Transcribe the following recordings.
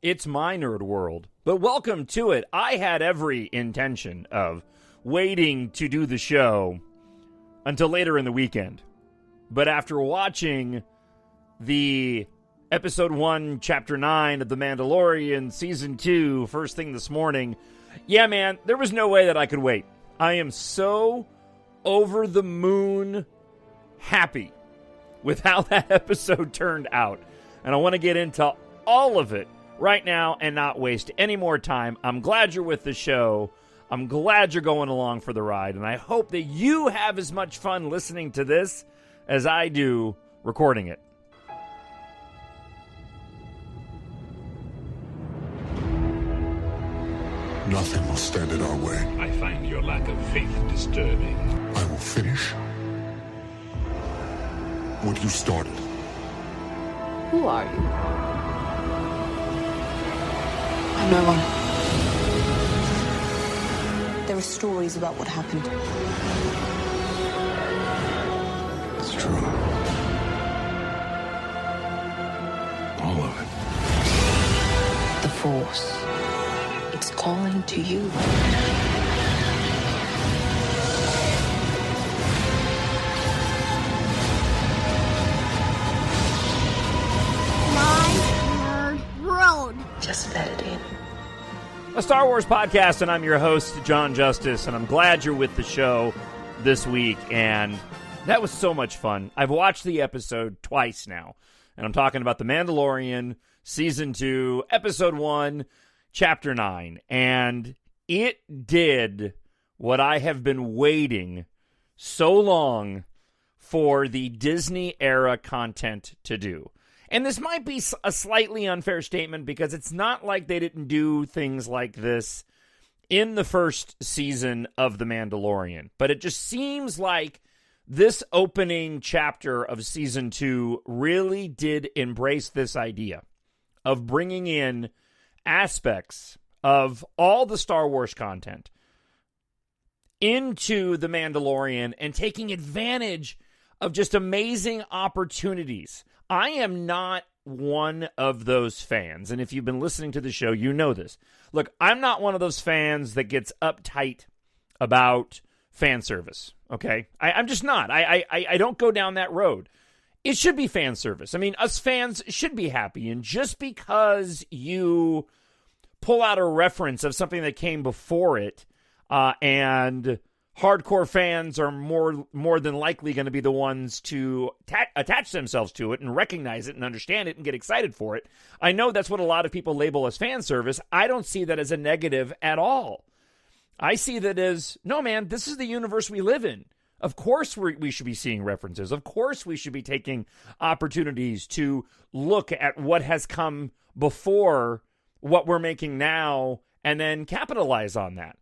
It's my nerd world, but welcome to it. I had every intention of waiting to do the show until later in the weekend. But after watching the Episode 1, Chapter 9 of The Mandalorian, Season 2, first thing this morning, yeah, man, there was no way that I could wait. I am so over the moon happy with how that episode turned out. And I want to get into all of it right now and not waste any more time. I'm glad you're with the show. I'm glad you're going along for the ride. And I hope that you have as much fun listening to this as I do recording it. Nothing will stand in our way. I find your lack of faith disturbing. I will finish what you started. Who are you? I'm no one. There are stories about what happened. It's true. All of it. The Force. It's calling to you. Just let it in. A Star Wars podcast, and I'm your host, Jon Justice, and I'm glad you're with the show this week, and that was so much fun. I've watched the episode twice now, and I'm talking about The Mandalorian, Season 2, Episode 1, Chapter 9, and it did what I have been waiting so long for the Disney-era content to do. And this might be a slightly unfair statement because it's not like they didn't do things like this in the first season of The Mandalorian. But it just seems like this opening chapter of Season 2 really did embrace this idea of bringing in aspects of all the Star Wars content into The Mandalorian and taking advantage of just amazing opportunities. I am not one of those fans, and if you've been listening to the show, you know this. Look, I'm not one of those fans that gets uptight about fan service, okay? I'm just not. I don't go down that road. It should be fan service. I mean, us fans should be happy, and just because you pull out a reference of something that came before it, and hardcore fans are more than likely going to be the ones to attach themselves to it and recognize it and understand it and get excited for it. I know that's what a lot of people label as fan service. I don't see that as a negative at all. I see that as, no, man, this is the universe we live in. Of course we should be seeing references. Of course we should be taking opportunities to look at what has come before what we're making now and then capitalize on that.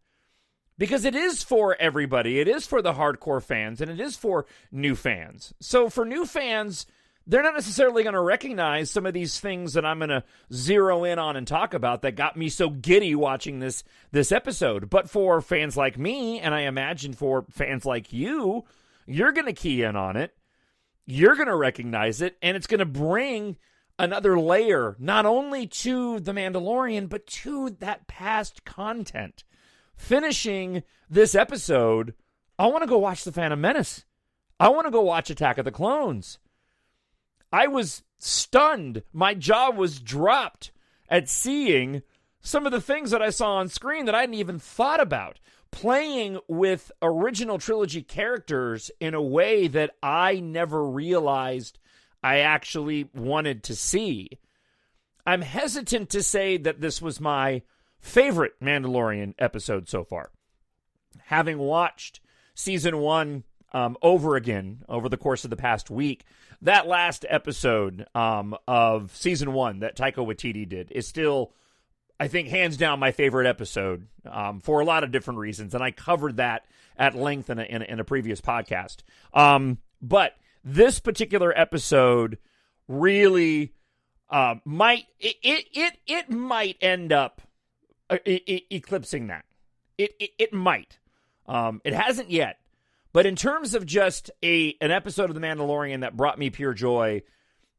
Because it is for everybody. It is for the hardcore fans, and it is for new fans. So for new fans, they're not necessarily going to recognize some of these things that I'm going to zero in on and talk about that got me so giddy watching this episode. But for fans like me, and I imagine for fans like you, you're going to key in on it. You're going to recognize it, and it's going to bring another layer, not only to The Mandalorian, but to that past content. Finishing this episode, I want to go watch The Phantom Menace. I want to go watch Attack of the Clones. I was stunned. My jaw was dropped at seeing some of the things that I saw on screen that I hadn't even thought about. Playing with original trilogy characters in a way that I never realized I actually wanted to see. I'm hesitant to say that this was my favorite Mandalorian episode so far. Having watched Season 1 over again over the course of the past week, that last episode of Season 1 that Taika Waititi did is still, I think, hands down my favorite episode for a lot of different reasons, and I covered that at length in a previous podcast. But this particular episode really might end up eclipsing that. It might. It hasn't yet. But in terms of just an episode of The Mandalorian that brought me pure joy,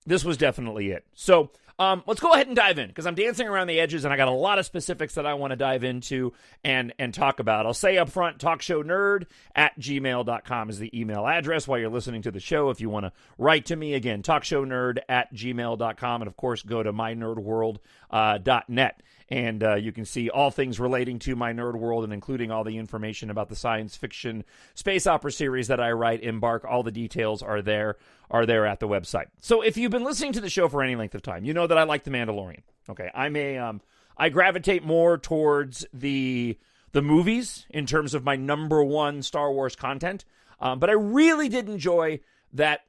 this was definitely it. So let's go ahead and dive in, because I'm dancing around the edges and I got a lot of specifics that I want to dive into and talk about. I'll say up front, TalkShowNerd@gmail.com is the email address while you're listening to the show. If you want to write to me, again, TalkShowNerd@gmail.com, and of course go to mynerdworld.net. And you can see all things relating to my nerd world, and including all the information about the science fiction space opera series that I write, EMBARK. All the details are there at the website. So if you've been listening to the show for any length of time, you know that I like The Mandalorian. Okay, I gravitate more towards the movies in terms of my number one Star Wars content. But I really did enjoy that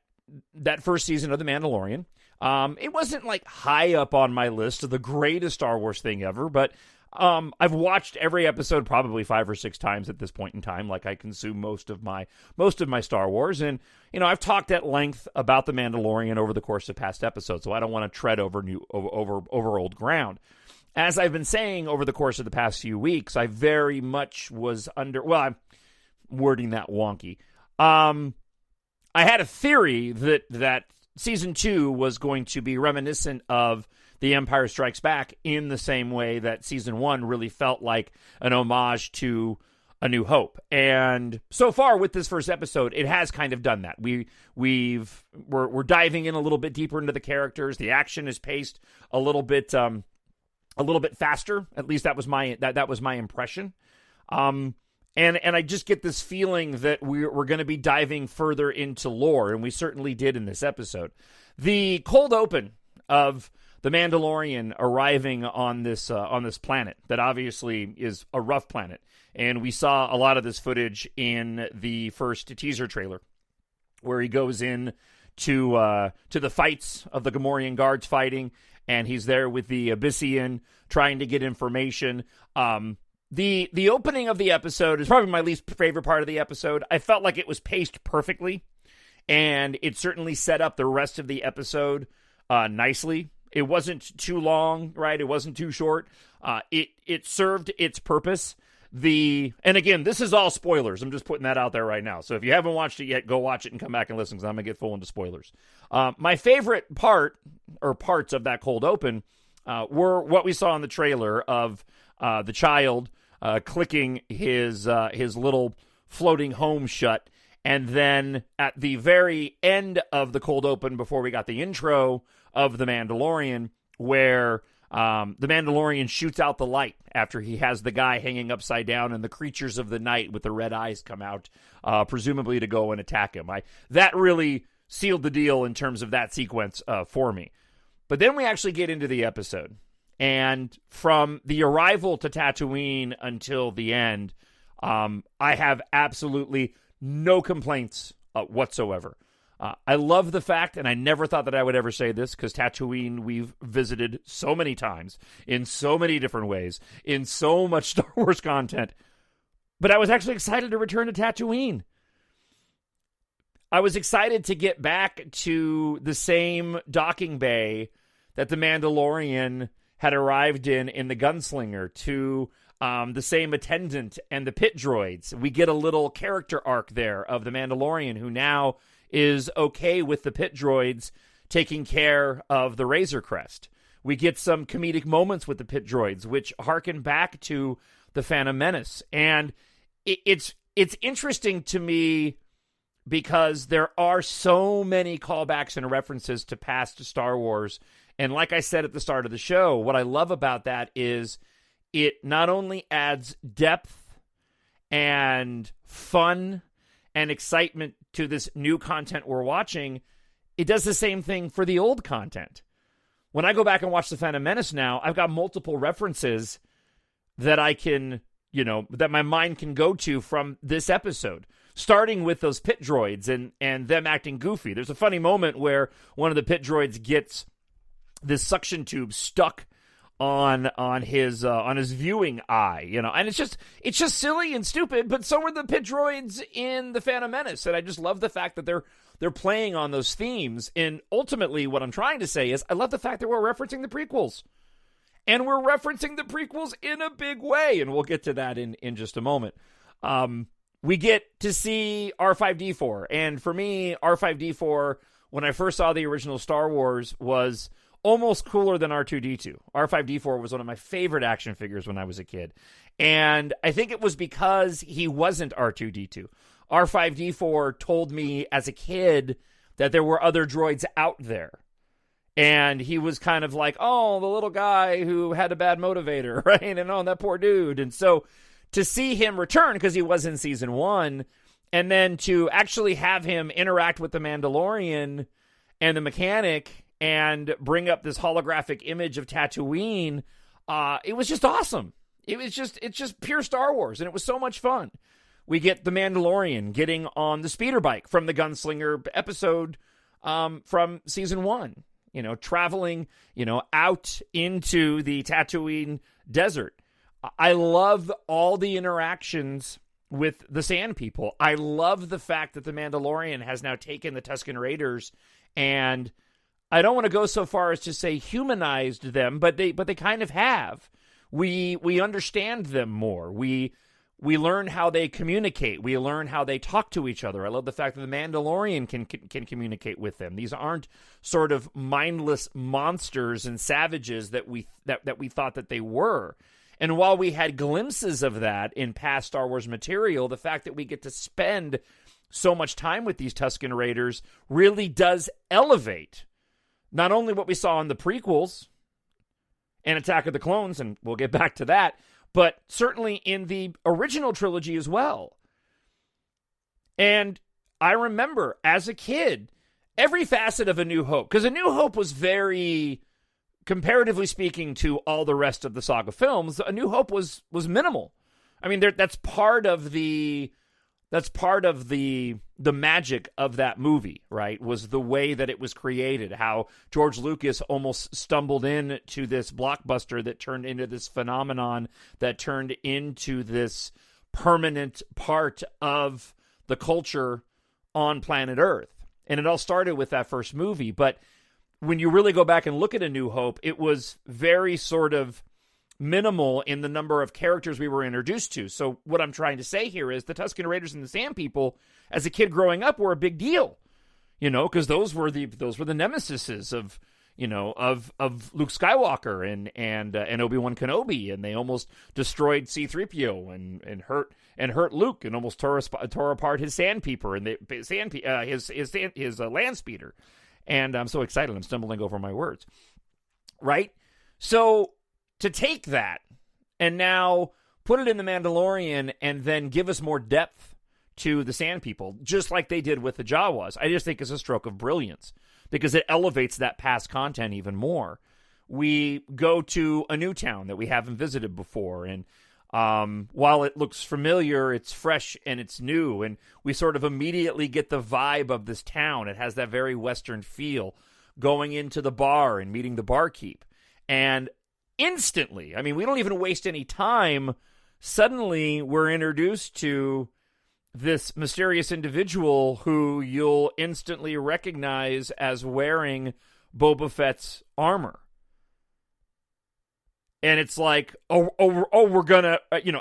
first season of The Mandalorian. It wasn't like high up on my list of the greatest Star Wars thing ever, but I've watched every episode probably 5 or 6 times at this point in time. Like, I consume most of my Star Wars, and I've talked at length about The Mandalorian over the course of past episodes, so I don't want to tread over old ground. As I've been saying over the course of the past few weeks, I very much was I'm wording that wonky. I had a theory that Season 2 was going to be reminiscent of The Empire Strikes Back in the same way that Season 1 really felt like an homage to A New Hope. And so far with this first episode, it has kind of done that. We're diving in a little bit deeper into the characters. The action is paced a little bit faster. At least that was my impression. And I just get this feeling that we're going to be diving further into lore, and we certainly did in this episode. The cold open of the Mandalorian arriving on this planet that obviously is a rough planet, and we saw a lot of this footage in the first teaser trailer, where he goes in to the fights of the Gamorrean guards fighting, and he's there with the Abyssian trying to get information. The opening of the episode is probably my least favorite part of the episode. I felt like it was paced perfectly, and it certainly set up the rest of the episode nicely. It wasn't too long, right? It wasn't too short. It served its purpose. And again, this is all spoilers. I'm just putting that out there right now. So if you haven't watched it yet, go watch it and come back and listen, because I'm going to get full into spoilers. My favorite part, or parts of that cold open, were what we saw in the trailer of the child clicking his little floating home shut, and then at the very end of the cold open, before we got the intro of the Mandalorian, where the Mandalorian shoots out the light after he has the guy hanging upside down, and the creatures of the night with the red eyes come out, presumably to go and attack him. That really sealed the deal in terms of that sequence for me. But then we actually get into the episode. And from the arrival to Tatooine until the end, I have absolutely no complaints whatsoever. I love the fact, and I never thought that I would ever say this, because Tatooine we've visited so many times, in so many different ways, in so much Star Wars content, but I was actually excited to return to Tatooine. I was excited to get back to the same docking bay that the Mandalorian had arrived in the Gunslinger, to the same attendant and the pit droids. We get a little character arc there of the Mandalorian, who now is okay with the pit droids taking care of the Razor Crest. We get some comedic moments with the pit droids, which harken back to the Phantom Menace. And it's interesting to me, because there are so many callbacks and references to past Star Wars. And like I said at the start of the show, what I love about that is it not only adds depth and fun and excitement to this new content we're watching, it does the same thing for the old content. When I go back and watch The Phantom Menace now, I've got multiple references that I can, that my mind can go to from this episode, starting with those pit droids and them acting goofy. There's a funny moment where one of the pit droids gets this suction tube stuck on his viewing eye, and it's just silly and stupid. But so are the pit droids in the Phantom Menace, and I just love the fact that they're playing on those themes. And ultimately, what I'm trying to say is, I love the fact that we're referencing the prequels, and we're referencing the prequels in a big way, and we'll get to that in just a moment. We get to see R5-D4, and for me, R5-D4 when I first saw the original Star Wars was almost cooler than R2-D2. R5-D4 was one of my favorite action figures when I was a kid. And I think it was because he wasn't R2-D2. R5-D4 told me as a kid that there were other droids out there. And he was kind of like, oh, the little guy who had a bad motivator, right? And oh, that poor dude. And so to see him return, because he was in season 1, and then to actually have him interact with the Mandalorian and the mechanic and bring up this holographic image of Tatooine, it was just awesome. It's just pure Star Wars, and it was so much fun. We get the Mandalorian getting on the speeder bike from the Gunslinger episode from season 1. Traveling, out into the Tatooine desert. I love all the interactions with the Sand People. I love the fact that the Mandalorian has now taken the Tusken Raiders, and I don't want to go so far as to say humanized them, but they kind of have. We understand them more. We learn how they communicate. We learn how they talk to each other. I love the fact that the Mandalorian can communicate with them. These aren't sort of mindless monsters and savages that we thought that they were. And while we had glimpses of that in past Star Wars material, the fact that we get to spend so much time with these Tusken Raiders really does elevate not only what we saw in the prequels and Attack of the Clones, and we'll get back to that, but certainly in the original trilogy as well. And I remember as a kid, every facet of A New Hope, because A New Hope was very, comparatively speaking to all the rest of the saga films, A New Hope was minimal. I mean, that's part of the magic of that movie, right? Was the way that it was created, how George Lucas almost stumbled into this blockbuster that turned into this phenomenon, that turned into this permanent part of the culture on planet Earth. And it all started with that first movie. But when you really go back and look at A New Hope, it was very sort of minimal in the number of characters we were introduced to. So what I'm trying to say here is the Tusken Raiders and the Sand People, as a kid growing up, were a big deal, because those were the nemesises of Luke Skywalker and Obi-Wan Kenobi, and they almost destroyed C-3PO and hurt Luke and almost tore apart his Sandpeople and his land speeder. And I'm so excited, I'm stumbling over my words. Right? So to take that and now put it in The Mandalorian and then give us more depth to the Sand People, just like they did with the Jawas, I just think is a stroke of brilliance because it elevates that past content even more. We go to a new town that we haven't visited before, and while it looks familiar, it's fresh and it's new, and we sort of immediately get the vibe of this town. It has that very Western feel, going into the bar and meeting the barkeep. And instantly, I mean, we don't even waste any time. Suddenly, we're introduced to this mysterious individual who you'll instantly recognize as wearing Boba Fett's armor. And it's like, we're gonna,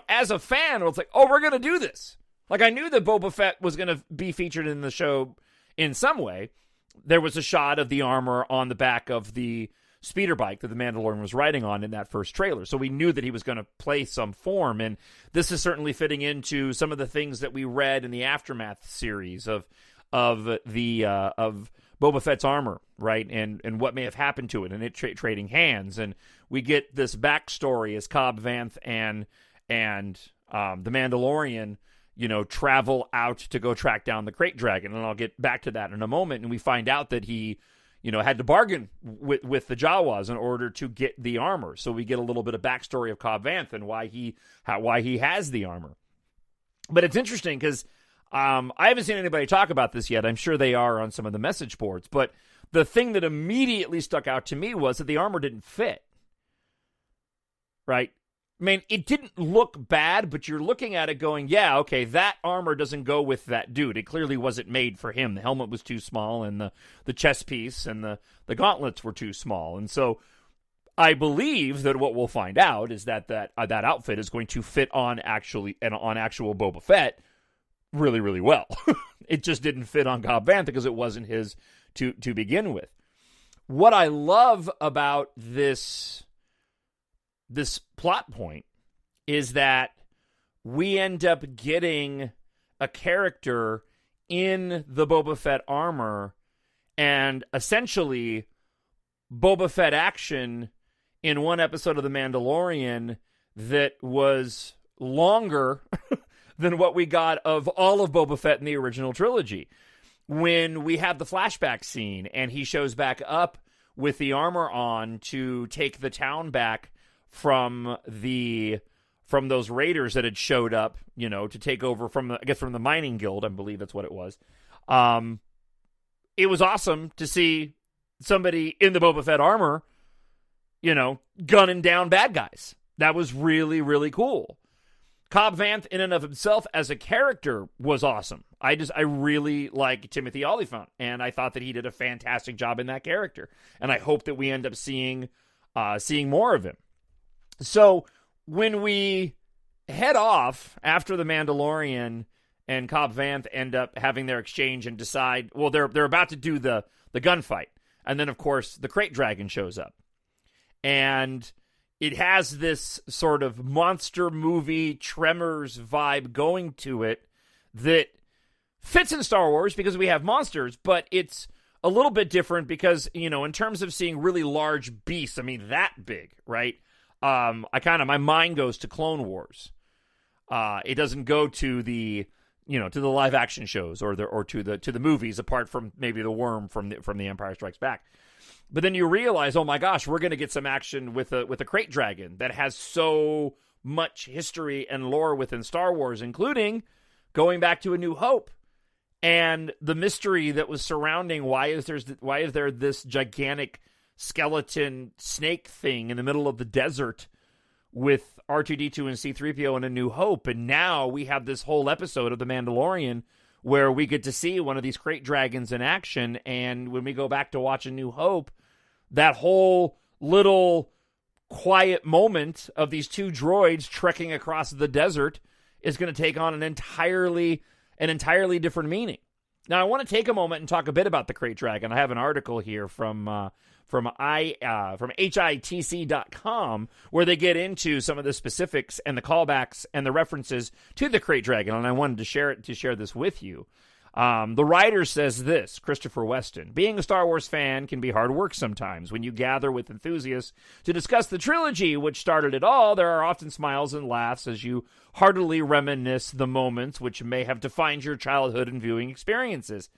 as a fan, it's like, we're gonna do this. Like, I knew that Boba Fett was gonna be featured in the show in some way. There was a shot of the armor on the back of the speeder bike that the Mandalorian was riding on in that first trailer. So we knew that he was going to play some form, and this is certainly fitting into some of the things that we read in the Aftermath series of Boba Fett's armor, right? And what may have happened to it, and it trading hands. And we get this backstory as Cobb Vanth and the Mandalorian, travel out to go track down the Krayt Dragon. And I'll get back to that in a moment. And we find out that he had to bargain with the Jawas in order to get the armor. So we get a little bit of backstory of Cobb Vanth and why he has the armor. But it's interesting because I haven't seen anybody talk about this yet. I'm sure they are on some of the message boards. But the thing that immediately stuck out to me was that the armor didn't fit. Right? I mean, it didn't look bad, but you're looking at it going, yeah, okay, that armor doesn't go with that dude. It clearly wasn't made for him. The helmet was too small, and the chest piece and the gauntlets were too small. And so I believe that what we'll find out is that outfit is going to fit on actual Boba Fett really, really well. It just didn't fit on Cobb Vanth because it wasn't his to begin with. What I love about this plot point is that we end up getting a character in the Boba Fett armor and essentially Boba Fett action in one episode of The Mandalorian that was longer than what we got of all of Boba Fett in the original trilogy. When we have the flashback scene and he shows back up with the armor on to take the town back from those raiders that had showed up, to take over from the mining guild, I believe that's what it was. It was awesome to see somebody in the Boba Fett armor, gunning down bad guys. That was really, really cool. Cobb Vanth, in and of himself, as a character, was awesome. I really like Timothy Olyphant, and I thought that he did a fantastic job in that character. And I hope that we end up seeing more of him. So when we head off after The Mandalorian and Cobb Vanth end up having their exchange and decide, well, they're about to do the gunfight. And then, of course, the Krayt Dragon shows up. And it has this sort of monster movie Tremors vibe going to it that fits in Star Wars because we have monsters, but it's a little bit different because, in terms of seeing really large beasts, that big, right? My mind goes to Clone Wars. It doesn't go to the, to the live action shows or to the movies, apart from maybe the worm from the Empire Strikes Back. But then you realize, oh my gosh, we're going to get some action with a Krayt Dragon that has so much history and lore within Star Wars, including going back to A New Hope and the mystery that was surrounding why is there this gigantic skeleton snake thing in the middle of the desert with R2-D2 and C-3PO in A New Hope. And now we have this whole episode of The Mandalorian where we get to see one of these Krayt Dragons in action. And when we go back to watch A New Hope, that whole little quiet moment of these two droids trekking across the desert is going to take on an entirely different meaning. Now, I want to take a moment and talk a bit about the Krayt Dragon. I have an article here from hitc.com where they get into some of the specifics and the callbacks and the references to the Krayt Dragon, and I wanted to share this with you. The writer says this, Christopher Weston: being a Star Wars fan can be hard work sometimes. When you gather with enthusiasts to discuss the trilogy which started it all, there are often smiles and laughs as you heartily reminisce the moments which may have defined your childhood and viewing experiences.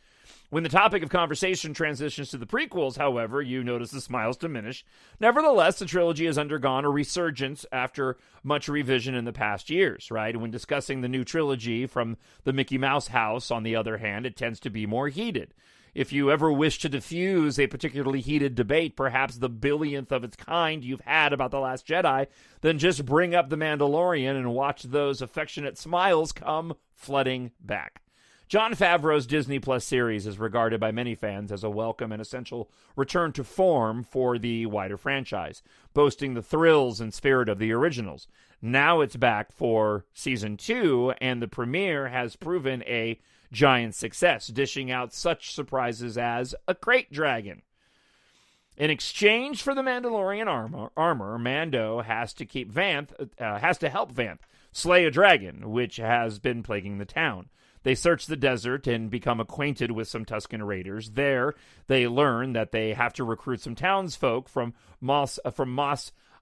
When the topic of conversation transitions to the prequels, however, you notice the smiles diminish. Nevertheless, the trilogy has undergone a resurgence after much revision in the past years, right? When discussing the new trilogy from the Mickey Mouse house, on the other hand, it tends to be more heated. If you ever wish to diffuse a particularly heated debate, perhaps the billionth of its kind you've had about The Last Jedi, then just bring up The Mandalorian and watch those affectionate smiles come flooding back. Jon Favreau's Disney Plus series is regarded by many fans as a welcome and essential return to form for the wider franchise, boasting the thrills and spirit of the originals. Now it's back for Season 2, and the premiere has proven a giant success, dishing out such surprises as a Krayt Dragon. In exchange for the Mandalorian armor, Mando has to help Vanth slay a dragon, which has been plaguing the town. They search the desert and become acquainted with some Tusken Raiders. There, they learn that they have to recruit some townsfolk from Mos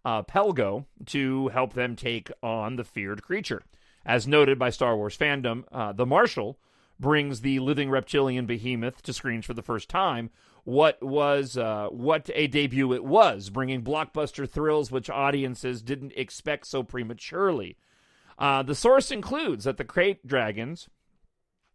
Pelgo to help them take on the feared creature. As noted by Star Wars fandom, the Marshal brings the living reptilian behemoth to screens for the first time. What a debut it was, bringing blockbuster thrills which audiences didn't expect so prematurely. The source includes that the Krayt Dragons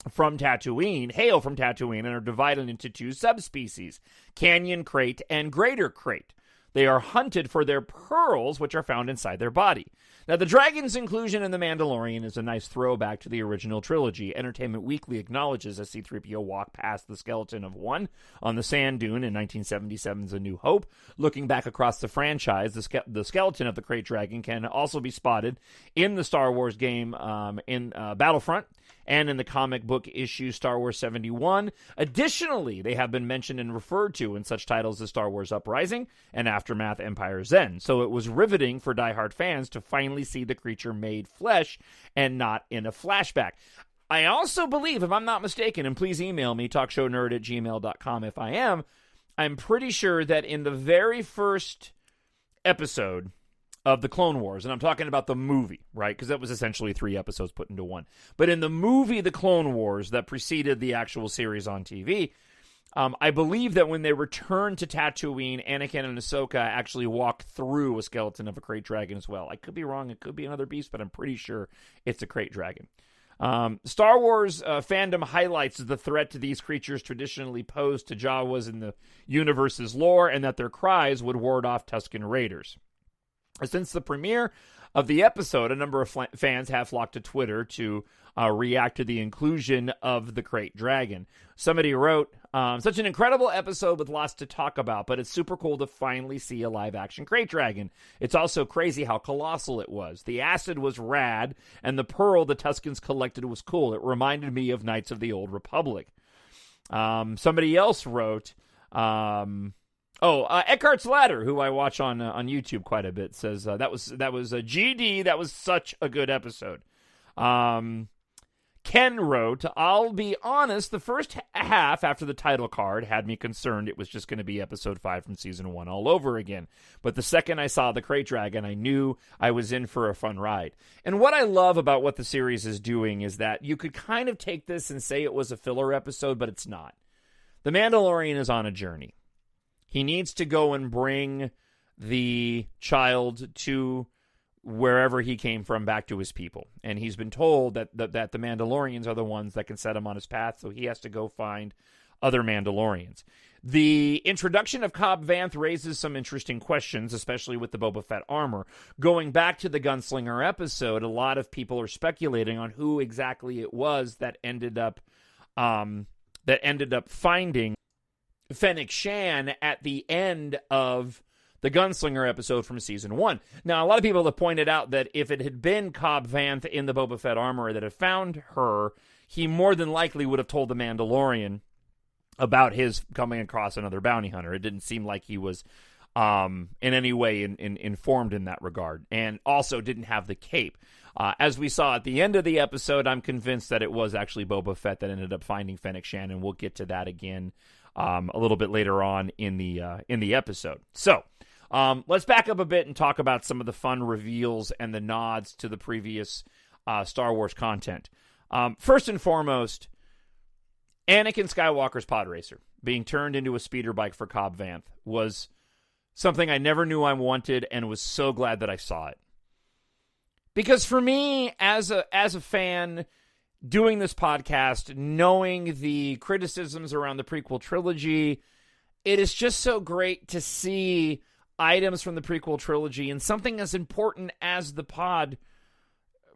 hail from Tatooine and are divided into two subspecies, Canyon Krayt and Greater Krayt. They are hunted for their pearls, which are found inside their body. Now, the dragon's inclusion in The Mandalorian is a nice throwback to the original trilogy. Entertainment Weekly acknowledges as C-3PO walked past the skeleton of one on the sand dune in 1977's A New Hope. Looking back across the franchise, the skeleton of the Krayt Dragon can also be spotted in the Star Wars game in Battlefront, and in the comic book issue Star Wars 71. Additionally, they have been mentioned and referred to in such titles as Star Wars Uprising and Aftermath Empire's End. So it was riveting for diehard fans to finally see the creature made flesh and not in a flashback. I also believe, if I'm not mistaken, and please email me, talkshownerd@gmail.com if I am, I'm pretty sure that in the very first episode of the Clone Wars, and I'm talking about the movie, right? Because that was essentially 3 episodes put into one. But in the movie, The Clone Wars, that preceded the actual series on TV, I believe that when they returned to Tatooine, Anakin and Ahsoka actually walked through a skeleton of a krayt dragon as well. I could be wrong. It could be another beast, but I'm pretty sure it's a krayt dragon. Star Wars fandom highlights the threat to these creatures traditionally posed to Jawas in the universe's lore, and that their cries would ward off Tusken Raiders. Since the premiere of the episode, a number of fans have flocked to Twitter to react to the inclusion of the krayt dragon. Somebody wrote, such an incredible episode with lots to talk about, but it's super cool to finally see a live-action krayt dragon. It's also crazy how colossal it was. The acid was rad, and the pearl the Tuskens collected was cool. It reminded me of Knights of the Old Republic. Somebody else wrote... Eckhart's Ladder, who I watch on YouTube quite a bit, says that was GD. That was such a good episode. Ken wrote, I'll be honest, the first half after the title card had me concerned it was just going to be episode 5 from season 1 all over again. But the second I saw the krayt dragon, I knew I was in for a fun ride. And what I love about what the series is doing is that you could kind of take this and say it was a filler episode, but it's not. The Mandalorian is on a journey. He needs to go and bring the child to wherever he came from, back to his people. And he's been told that the Mandalorians are the ones that can set him on his path, so he has to go find other Mandalorians. The introduction of Cobb Vanth raises some interesting questions, especially with the Boba Fett armor. Going back to the Gunslinger episode, a lot of people are speculating on who exactly it was that ended up finding Fennec Shan at the end of the Gunslinger episode from season 1. Now, a lot of people have pointed out that if it had been Cobb Vanth in the Boba Fett armor that had found her, he more than likely would have told the Mandalorian about his coming across another bounty hunter. It didn't seem like he was in any way informed in that regard, and also didn't have the cape. As we saw at the end of the episode, I'm convinced that it was actually Boba Fett that ended up finding Fennec Shan, and we'll get to that again a little bit later on in the episode. So, let's back up a bit and talk about some of the fun reveals and the nods to the previous Star Wars content. First and foremost, Anakin Skywalker's pod racer being turned into a speeder bike for Cobb Vanth was something I never knew I wanted, and was so glad that I saw it. Because for me, as a fan doing this podcast, knowing the criticisms around the prequel trilogy, it is just so great to see items from the prequel trilogy and something as important as the pod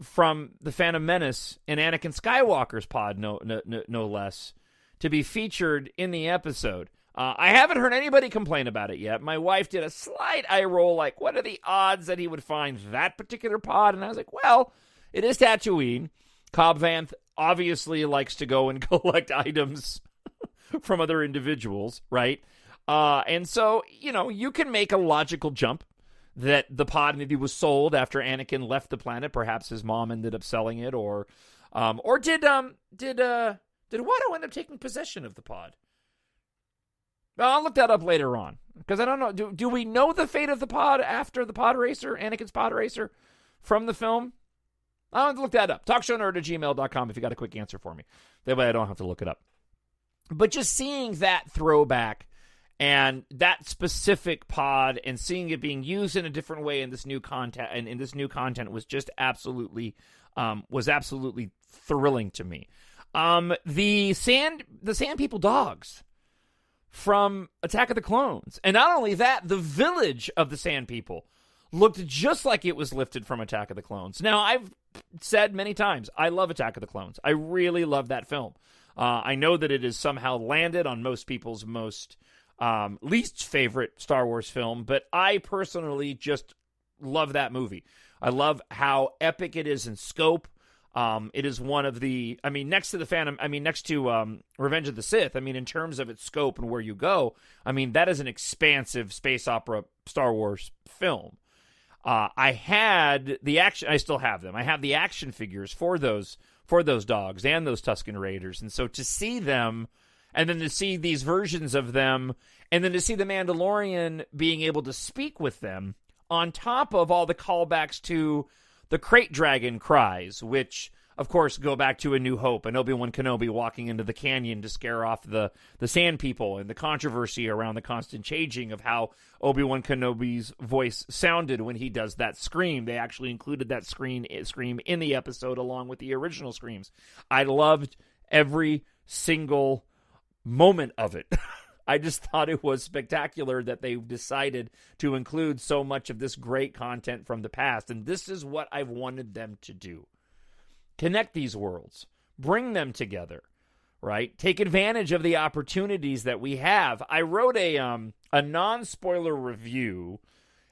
from The Phantom Menace and Anakin Skywalker's pod, no less, to be featured in the episode. I haven't heard anybody complain about it yet. My wife did a slight eye roll, like, what are the odds that he would find that particular pod? And I was like, well, it is Tatooine. Cobb Vanth obviously likes to go and collect items from other individuals, right? And so, you can make a logical jump that the pod maybe was sold after Anakin left the planet. Perhaps his mom ended up selling it, or did Watto end up taking possession of the pod? I'll look that up later on, because I don't know. Do we know the fate of the pod after the pod racer, Anakin's pod racer, from the film? I'll have to look that up. TalkShowNerd@gmail.com if you got a quick answer for me. That way I don't have to look it up. But just seeing that throwback and that specific pod and seeing it being used in a different way in this new content and in this new content was just absolutely thrilling to me. The Sand People dogs from Attack of the Clones. And not only that, the village of the Sand People looked just like it was lifted from Attack of the Clones. Now, I've said many times, I love Attack of the Clones. I really love that film. I know that it has somehow landed on most people's most least favorite Star Wars film, but I personally just love that movie. I love how epic it is in scope. It is one of the, next to Revenge of the Sith, in terms of its scope and where you go, that is an expansive space opera Star Wars film. I had the action, I still have them. I have the action figures for those dogs and those Tusken Raiders. And so to see them, and then to see these versions of them, and then to see the Mandalorian being able to speak with them, on top of all the callbacks to the Crate Dragon cries, which, of course, go back to A New Hope and Obi-Wan Kenobi walking into the canyon to scare off the Sand People, and the controversy around the constant changing of how Obi-Wan Kenobi's voice sounded when he does that scream. They actually included that scream in the episode along with the original screams. I loved every single moment of it. I just thought it was spectacular that they decided to include so much of this great content from the past. And this is what I've wanted them to do. Connect these worlds. Bring them together, right? Take advantage of the opportunities that we have. I wrote a non-spoiler review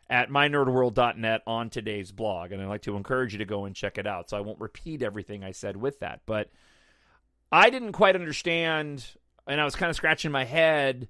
at mynerdworld.net on today's blog, and I'd like to encourage you to go and check it out. So I won't repeat everything I said with that. But I didn't quite understand, and I was kind of scratching my head,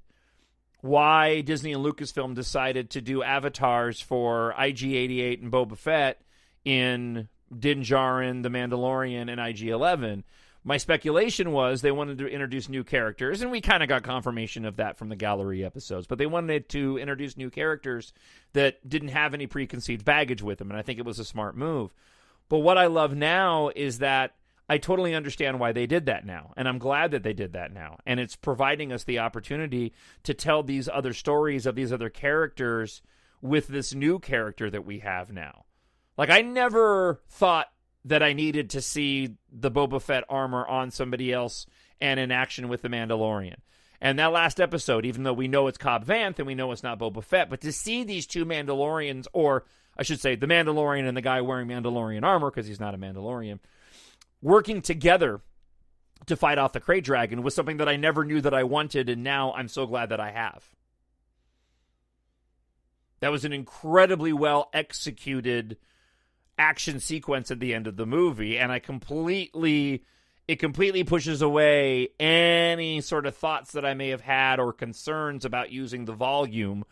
why Disney and Lucasfilm decided to do avatars for IG-88 and Boba Fett in Din Djarin, The Mandalorian, and IG-11. My speculation was they wanted to introduce new characters, and we kind of got confirmation of that from the gallery episodes, but they wanted to introduce new characters that didn't have any preconceived baggage with them, and I think it was a smart move. But what I love now is that I totally understand why they did that now, and I'm glad that they did that now. And it's providing us the opportunity to tell these other stories of these other characters with this new character that we have now. Like, I never thought that I needed to see the Boba Fett armor on somebody else and in action with the Mandalorian. And that last episode, even though we know it's Cobb Vanth and we know it's not Boba Fett, but to see these two Mandalorians, or I should say the Mandalorian and the guy wearing Mandalorian armor, because he's not a Mandalorian, working together to fight off the Crate Dragon was something that I never knew that I wanted, and now I'm so glad that I have. That was an incredibly well executed action sequence at the end of the movie, and it completely pushes away any sort of thoughts that I may have had or concerns about using the volume.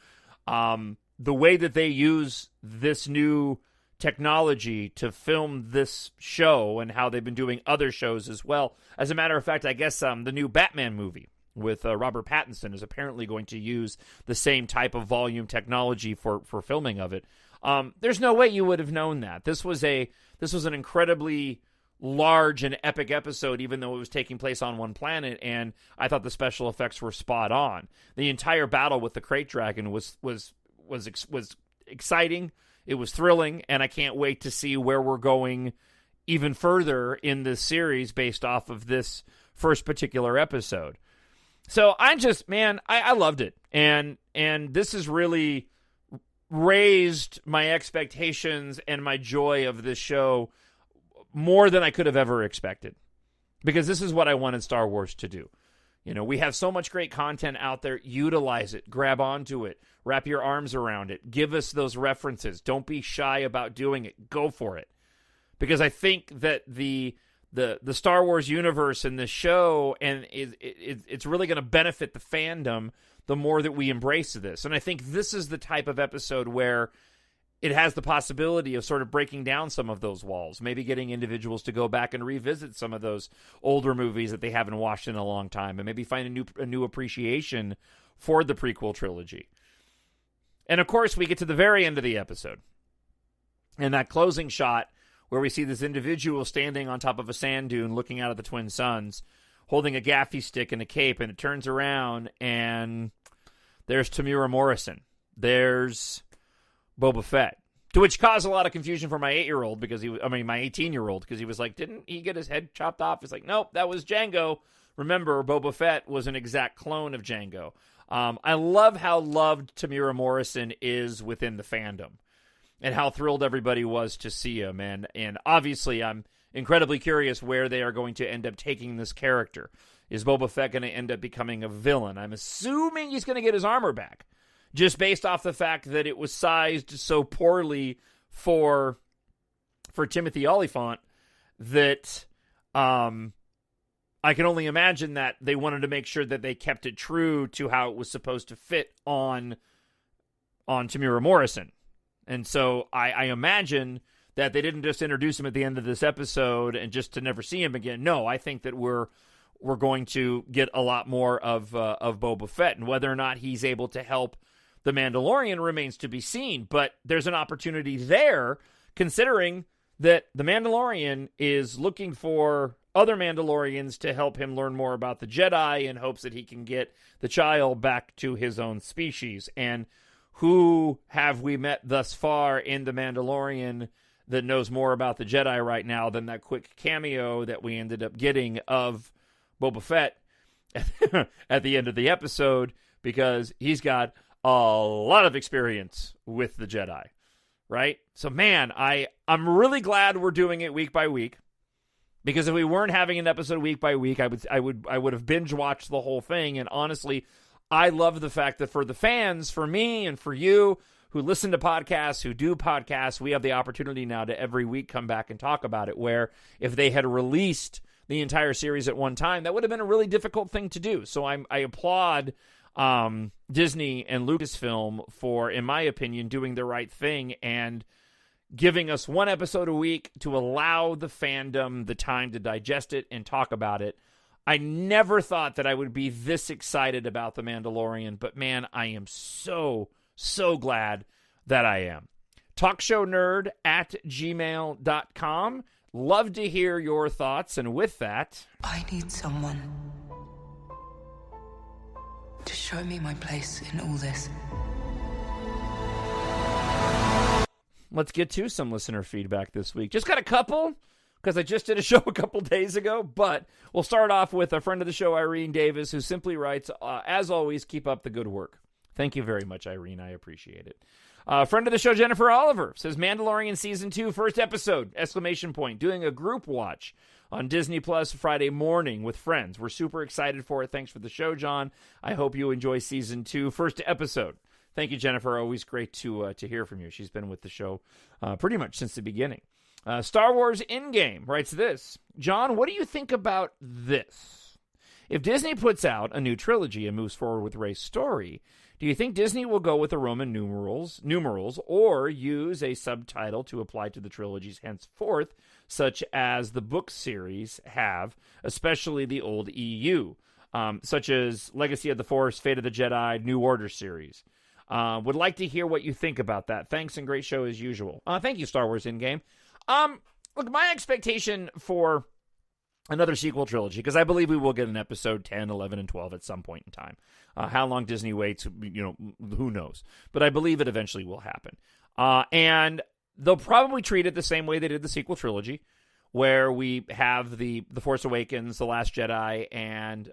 The way that they use this new technology to film this show and how they've been doing other shows as well. As a matter of fact, I guess the new Batman movie with Robert Pattinson is apparently going to use the same type of volume technology for filming of it. There's no way you would have known that. This was an incredibly large and epic episode, even though it was taking place on one planet, and I thought the special effects were spot on. The entire battle with the Crate Dragon was exciting. It was thrilling, and I can't wait to see where we're going even further in this series based off of this first particular episode. So I loved it. And this has really raised my expectations and my joy of this show more than I could have ever expected. Because this is what I wanted Star Wars to do. You know, we have so much great content out there. Utilize it. Grab onto it. Wrap your arms around it. Give us those references. Don't be shy about doing it. Go for it. Because I think that the Star Wars universe and the show, and it's really going to benefit the fandom the more that we embrace this. And I think this is the type of episode where it has the possibility of sort of breaking down some of those walls, maybe getting individuals to go back and revisit some of those older movies that they haven't watched in a long time, and maybe find a new appreciation for the prequel trilogy. And of course, we get to the very end of the episode, and that closing shot where we see this individual standing on top of a sand dune looking out at the twin suns, holding a gaffy stick and a cape, and it turns around, and there's Tamura Morrison. There's Boba Fett, to which caused a lot of confusion for my 8-year-old my 18-year-old, because he was like, didn't he get his head chopped off? It's like, nope, that was Jango. Remember, Boba Fett was an exact clone of Jango. I love how loved Tamura Morrison is within the fandom, and how thrilled everybody was to see him. And obviously, I'm incredibly curious where they are going to end up taking this character. Is Boba Fett going to end up becoming a villain? I'm assuming he's going to get his armor back, just based off the fact that it was sized so poorly for Timothy Olyphant that I can only imagine that they wanted to make sure that they kept it true to how it was supposed to fit on Tamura Morrison. And so I imagine that they didn't just introduce him at the end of this episode and just to never see him again. No, I think that we're going to get a lot more of Boba Fett, and whether or not he's able to help the Mandalorian remains to be seen. But there's an opportunity there, considering that the Mandalorian is looking for other Mandalorians to help him learn more about the Jedi in hopes that he can get the child back to his own species. And who have we met thus far in The Mandalorian that knows more about the Jedi right now than that quick cameo that we ended up getting of Boba Fett at the end of the episode, because he's got a lot of experience with the Jedi, right? So, man, I'm really glad we're doing it week by week, because if we weren't having an episode week by week, I would have binge watched the whole thing. And honestly, I love the fact that for the fans, for me and for you who listen to podcasts, who do podcasts, we have the opportunity now to every week come back and talk about it, where if they had released the entire series at one time, that would have been a really difficult thing to do. So I applaud Disney and Lucasfilm for, in my opinion, doing the right thing and giving us one episode a week to allow the fandom the time to digest it and talk about it. I never thought that I would be this excited about The Mandalorian, but man, I am so glad that I am. TalkShowNerd at gmail.com. Love to hear your thoughts, and with that, I need someone to show me my place in all this. let's get to some listener feedback this week. Just got a couple, because I just did a show a couple days ago, but we'll start off with a friend of the show, Irene Davis, who simply writes, as always, keep up the good work. Thank you very much, Irene. I appreciate it. Friend of the show, Jennifer Oliver, says, Mandalorian Season 2, first episode, ! Doing a group watch on Disney Plus Friday morning with friends. We're super excited for it. Thanks for the show, John. I hope you enjoy Season 2, first episode. Thank you, Jennifer. Always great to hear from you. She's been with the show pretty much since the beginning. Star Wars Endgame writes this. John, what do you think about this? If Disney puts out a new trilogy and moves forward with Rey's story, do you think Disney will go with the Roman numerals or use a subtitle to apply to the trilogies henceforth, such as the book series have, especially the old EU, such as Legacy of the Force, Fate of the Jedi, New Order series? Would like to hear what you think about that. Thanks and great show as usual. Thank you, Star Wars Endgame. Look, my expectation for another sequel trilogy, because I believe we will get an episode 10, 11, and 12 at some point in time. How long Disney waits, who knows? But I believe it eventually will happen. And they'll probably treat it the same way they did the sequel trilogy, where we have the Force Awakens, The Last Jedi, and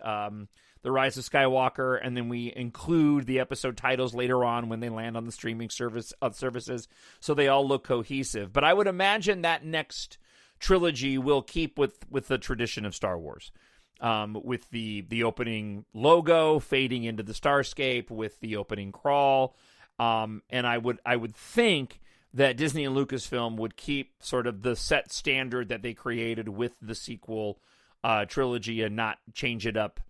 The Rise of Skywalker, and then we include the episode titles later on when they land on the streaming services, so they all look cohesive. But I would imagine that next trilogy will keep with the tradition of Star Wars, with the opening logo fading into the starscape, with the opening crawl, and I would think that Disney and Lucasfilm would keep sort of the set standard that they created with the sequel trilogy and not change it up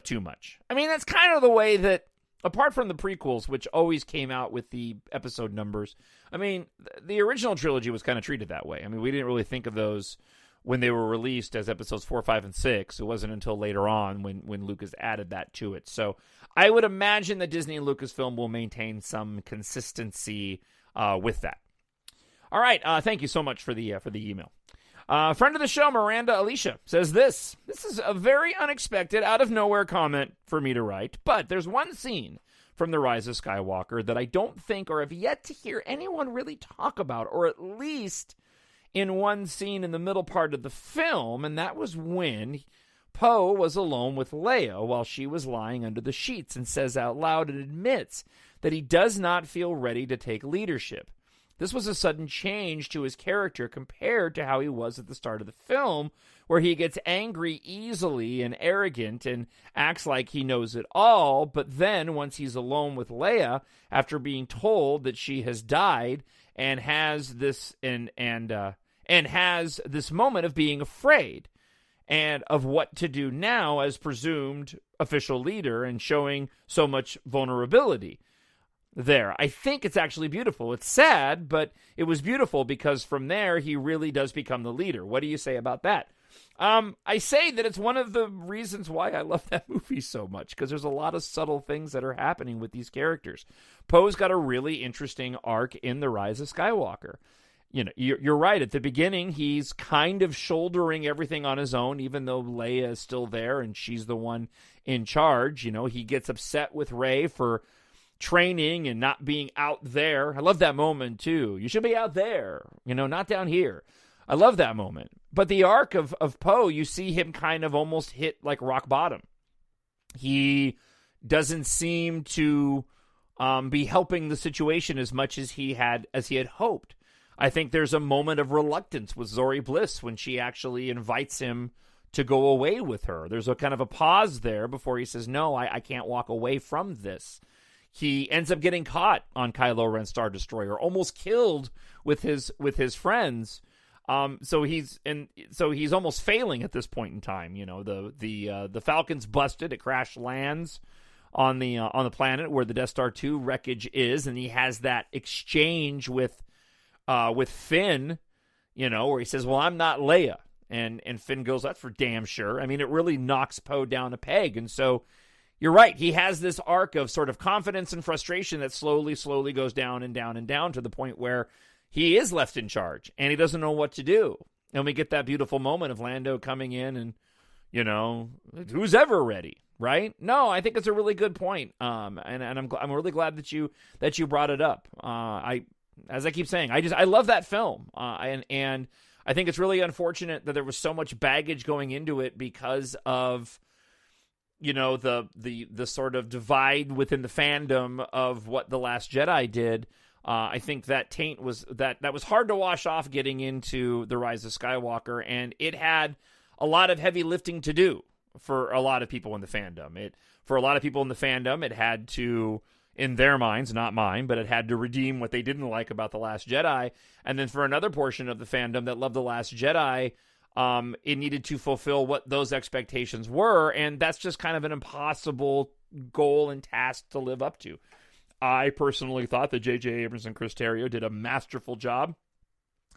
too much. I mean, that's kind of the way that, apart from the prequels, which always came out with the episode numbers, I mean, the original trilogy was kind of treated that way. I mean, we didn't really think of those when they were released as episodes 4, 5, and 6. It wasn't until later on when Lucas added that to it. So I would imagine that Disney and Lucasfilm will maintain some consistency with that. All right, thank you so much for the email. Friend of the show, Miranda Alicia, says this. This is a very unexpected, out-of-nowhere comment for me to write, but there's one scene from The Rise of Skywalker that I don't think or have yet to hear anyone really talk about, or at least in one scene in the middle part of the film, and that was when Poe was alone with Leia while she was lying under the sheets and says out loud and admits that he does not feel ready to take leadership. This was a sudden change to his character compared to how he was at the start of the film, where he gets angry easily and arrogant and acts like he knows it all, but then once he's alone with Leia, after being told that she has died and has this and and has this moment of being afraid and of what to do now as presumed official leader, and showing so much vulnerability there. I think it's actually beautiful. It's sad, but it was beautiful because from there he really does become the leader. What do you say about that? I say that it's one of the reasons why I love that movie so much, because there's a lot of subtle things that are happening with these characters. Poe's got a really interesting arc in The Rise of Skywalker. You know, you're right. At the beginning, he's kind of shouldering everything on his own, even though Leia is still there and she's the one in charge. You know, he gets upset with Rey for training and not being out there. I love that moment, too. You should be out there, you know, not down here. I love that moment. But the arc of Poe, you see him kind of almost hit like rock bottom. He doesn't seem to be helping the situation as much as he had hoped. I think there's a moment of reluctance with Zori Bliss when she actually invites him to go away with her. There's a kind of a pause there before he says, no, I can't walk away from this. He ends up getting caught on Kylo Ren's Star Destroyer, almost killed with his friends. So he's almost failing at this point in time. You know, the Falcon's busted. It crash lands on the planet where the Death Star 2 wreckage is, and he has that exchange with Finn, you know, where he says, "Well, I'm not Leia," and Finn goes, "That's for damn sure." I mean, it really knocks Poe down a peg, and so you're right. He has this arc of sort of confidence and frustration that slowly goes down and down and down to the point where he is left in charge, and he doesn't know what to do. And we get that beautiful moment of Lando coming in and, you know, who's ever ready, right? No, I think it's a really good point. And I'm really glad that you brought it up. As I keep saying, I love that film. And I think it's really unfortunate that there was so much baggage going into it because of, you know, the sort of divide within the fandom of what The Last Jedi did. I think that taint was that was hard to wash off getting into The Rise of Skywalker, and it had a lot of heavy lifting to do for a lot of people in the fandom. For a lot of people in the fandom, it had to, in their minds, not mine, but it had to redeem what they didn't like about The Last Jedi. And then for another portion of the fandom that loved The Last Jedi, it needed to fulfill what those expectations were, and that's just kind of an impossible goal and task to live up to. I personally thought that J.J. Abrams and Chris Terrio did a masterful job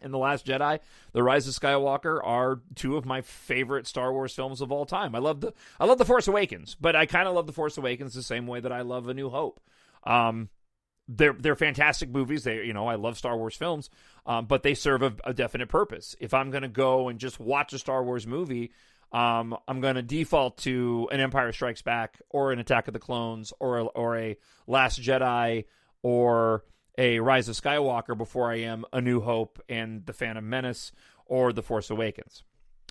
in The Last Jedi. The Rise of Skywalker are two of my favorite Star Wars films of all time. I love The Force Awakens, but I kind of love The Force Awakens the same way that I love A New Hope. They're fantastic movies. I love Star Wars films, but they serve a definite purpose. If I'm going to go and just watch a Star Wars movie, I'm going to default to an Empire Strikes Back or an Attack of the Clones or a Last Jedi or a Rise of Skywalker before I am A New Hope and The Phantom Menace or The Force Awakens.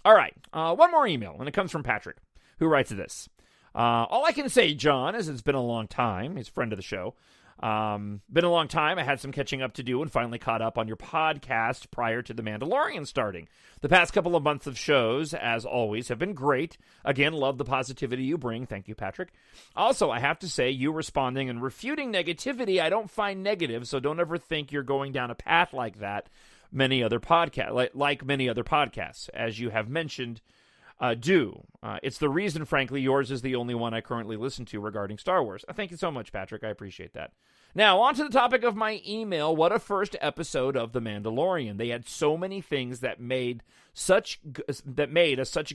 All right, one more email, and it comes from Patrick, who writes this. All I can say, John, is it's been a long time. He's a friend of the show. Been a long time. I had some catching up to do and finally caught up on your podcast prior to The Mandalorian starting. The past couple of months of shows, as always, have been great. Again, love the positivity you bring. Thank you, Patrick. Also, I have to say, you responding and refuting negativity, I don't find negative, so don't ever think you're going down a path like that. Many other podcasts, as you have mentioned, do. It's the reason, frankly, yours is the only one I currently listen to regarding Star Wars. Thank you so much, Patrick. I appreciate that. Now, on to the topic of my email. What a first episode of The Mandalorian. They had so many things that made a such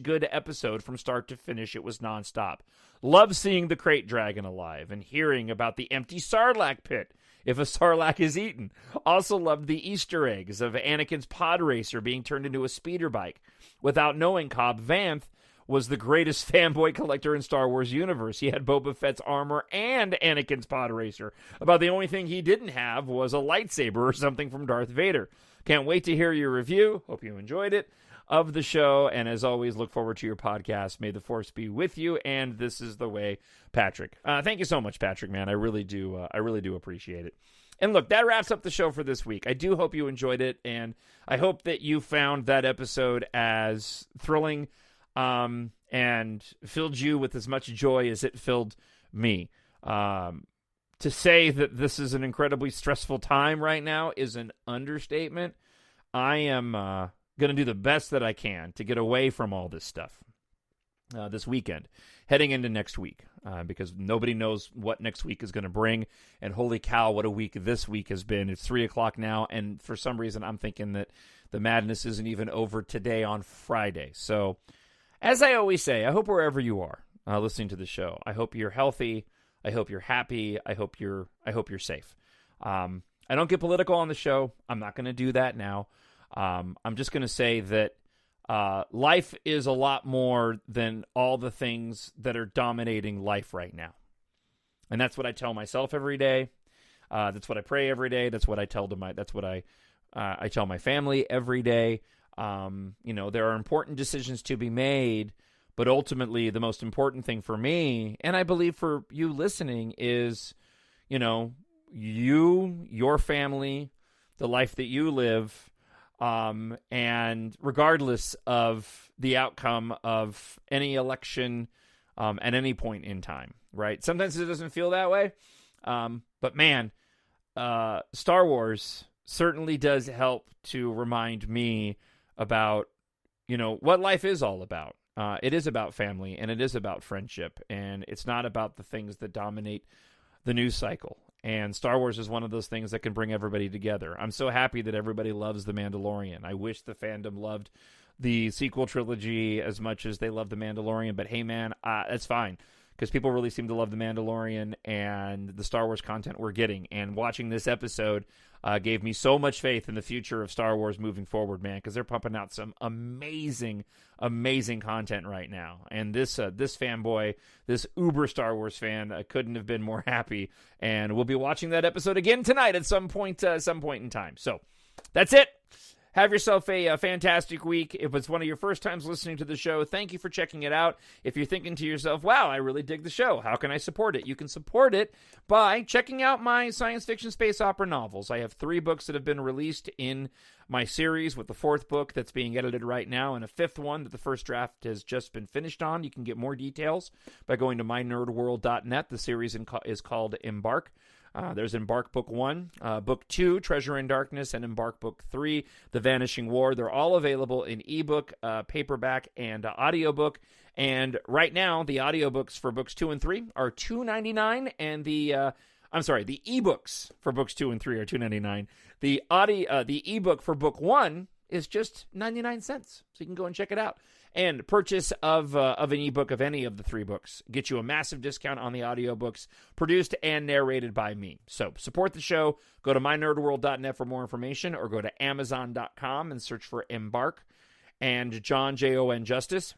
good episode from start to finish. It was nonstop. Love seeing the crate dragon alive and hearing about the empty Sarlacc pit if a Sarlacc is eaten. Also loved the Easter eggs of Anakin's pod racer being turned into a speeder bike. Without knowing, Cobb Vanth was the greatest fanboy collector in Star Wars universe. He had Boba Fett's armor and Anakin's pod racer. About the only thing he didn't have was a lightsaber or something from Darth Vader. Can't wait to hear your review. Hope you enjoyed it of the show. And as always, look forward to your podcast. May the Force be with you. And this is the way, Patrick. Thank you so much, Patrick, man. I really do appreciate it. And look, that wraps up the show for this week. I do hope you enjoyed it, and I hope that you found that episode as thrilling and filled you with as much joy as it filled me. To say that this is an incredibly stressful time right now is an understatement. I am going to do the best that I can to get away from all this stuff this weekend, heading into next week, because nobody knows what next week is going to bring. And holy cow, what a week this week has been. It's 3 o'clock now, and for some reason I'm thinking that the madness isn't even over today on Friday. So, as I always say, I hope wherever you are listening to the show, I hope you're healthy. I hope you're happy. I hope you're safe. I don't get political on the show. I'm not going to do that now. I'm just going to say that life is a lot more than all the things that are dominating life right now. And that's what I tell myself every day. That's what I pray every day. That's what I tell I tell my family every day. There are important decisions to be made, but ultimately the most important thing for me, and I believe for you listening, is, your family, the life that you live, and regardless of the outcome of any election at any point in time, right? Sometimes it doesn't feel that way, but man, Star Wars certainly does help to remind me about, what life is all about. It is about family, and it is about friendship, and it's not about the things that dominate the news cycle. And Star Wars is one of those things that can bring everybody together. I'm so happy that everybody loves The Mandalorian. I wish the fandom loved the sequel trilogy as much as they love The Mandalorian, but hey, man, that's fine, because people really seem to love The Mandalorian and the Star Wars content we're getting. And watching this episode gave me so much faith in the future of Star Wars moving forward, man, because they're pumping out some amazing, amazing content right now. And this fanboy, this uber Star Wars fan, couldn't have been more happy. And we'll be watching that episode again tonight at some point in time. So that's it. Have yourself a fantastic week. If it's one of your first times listening to the show, thank you for checking it out. If you're thinking to yourself, wow, I really dig the show, how can I support it? You can support it by checking out my science fiction space opera novels. I have 3 books that have been released in my series, with the 4th book that's being edited right now, and a 5th one that the first draft has just been finished on. You can get more details by going to mynerdworld.net. The series is called EMBARK. There's EMBARK Book 1, Book 2, Treasure in Darkness, and EMBARK Book 3, The Vanishing War. They're all available in ebook, paperback, and audiobook. And right now, the audiobooks for Books 2 and 3 are $2.99, and the ebooks for Books 2 and 3 are $2.99. The ebook for Book 1 is just 99 cents, so you can go and check it out. And purchase of an ebook of any of the 3 books gets you a massive discount on the audiobooks, produced and narrated by me. So support the show. Go to mynerdworld.net for more information, or go to amazon.com and search for EMBARK and Jon, Jon Justice.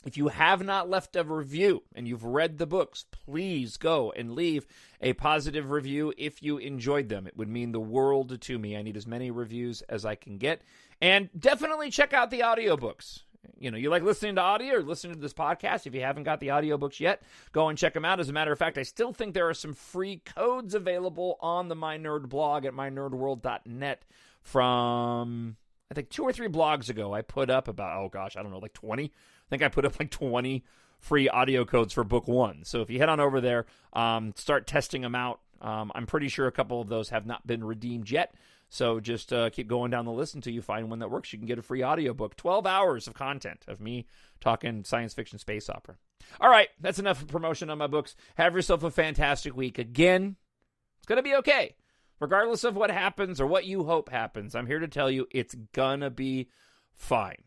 If you have not left a review and you've read the books, please go and leave a positive review if you enjoyed them. It would mean the world to me. I need as many reviews as I can get. And definitely check out the audiobooks. You like listening to audio or listening to this podcast. If you haven't got the audiobooks yet, go and check them out. As a matter of fact, I still think there are some free codes available on the My Nerd blog at mynerdworld.net from, I think, 2 or 3 blogs ago. I put up about, 20. I think I put up 20 free audio codes for Book 1. So if you head on over there, start testing them out. I'm pretty sure a couple of those have not been redeemed yet. So just keep going down the list until you find one that works. You can get a free audiobook, 12 hours of content of me talking science fiction space opera. All right, that's enough promotion on my books. Have yourself a fantastic week. Again, it's going to be okay. Regardless of what happens or what you hope happens, I'm here to tell you it's going to be fine.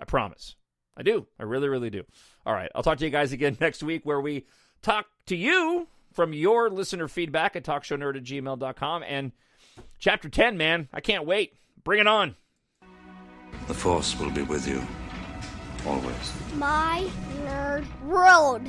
I promise. I do. I really, really do. All right, I'll talk to you guys again next week, where we talk to you from your listener feedback at TalkShowNerd@gmail.com. And Chapter 10, man. I can't wait. Bring it on. The Force will be with you. Always. My Nerd World.